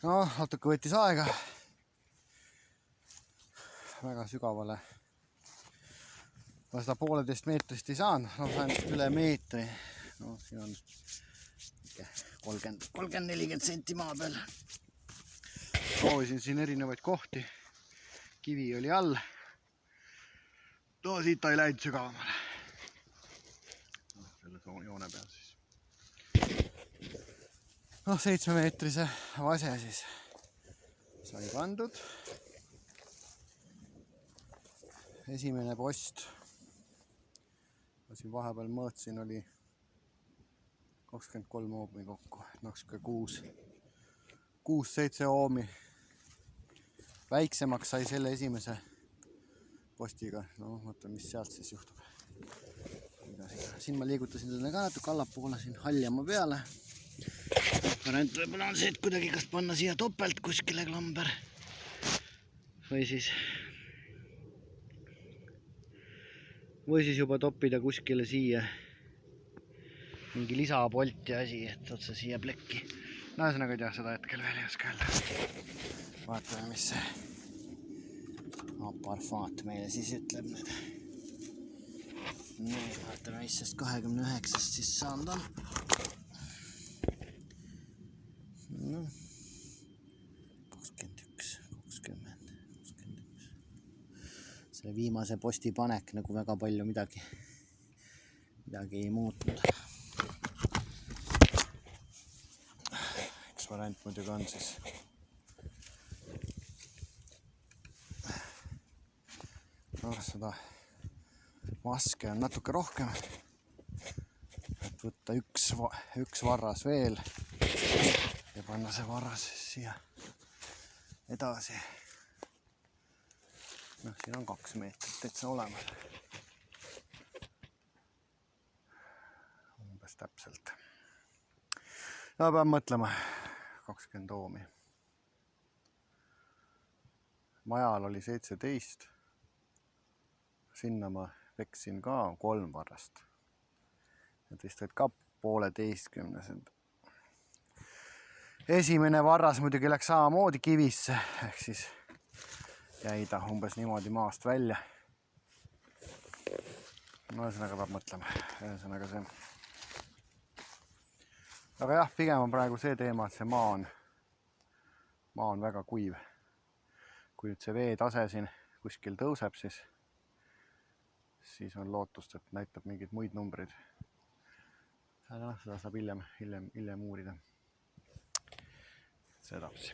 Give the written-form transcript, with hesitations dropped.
No, natuke võttis aega. Väga sügavale. Ma seda 1,5 meetrist ei saanud. No sain vist üle meetri. No siin on 30-40 senti maa peal. Proovisin siin erinevaid kohti. Kivi oli all. No siit ta ei läinud sügavamale. Selle joone peal siis. 7-meetrise vase siis sai pandud. Esimene post. Ma siin vahepeal mõõtsin, oli 23 oomi kokku. Naksuke 6-7 oomi. Väiksemaks sai selle esimese postiga. No mõtlen, mis sealt siis juhtub. Siin ma liigutasin selle ka natuke allapoole siin haljama peale. Variant võib-olla on see, et kuidagi kas panna siia topelt kuskile klamber või siis juba toppida kuskile siia mingi lisapolt ja asi, et otse siia plekki. No ühesõnaga ei tea, seda hetkel veel ei oska öelda. Vaatame, mis see aparfaat meile siis ütleb nüüd. Vaatame, mis sest 29-st siis saanud on. No, 21, 20, 21. Selle viimase posti panek nagu väga palju midagi ei muutnud. Üks variant muidugi on siis seda vaske on natuke rohkem, et võtta üks varras veel ja panna see varras siia edasi. No, siin on 2 meetrit täitsa olemas. Umbes täpselt. Ja pean mõtlema 20 oomi. Majal oli 17. Sinna ma peksin ka 3 varrast. Need vist olid ka 1,5. Esimene varras muidugi läks samamoodi kivisse, ehk siis jäi ta umbes niimoodi maast välja. No ühesõnaga peab mõtlema. Ühesõnaga see. Aga jah, pigem on praegu see teema, et see maa on väga kuiv. Kui nüüd see veetase siin kuskil tõuseb, siis on lootust, et näitab mingeid muid numbreid. Seda saab hiljem uurida. Sedapsi.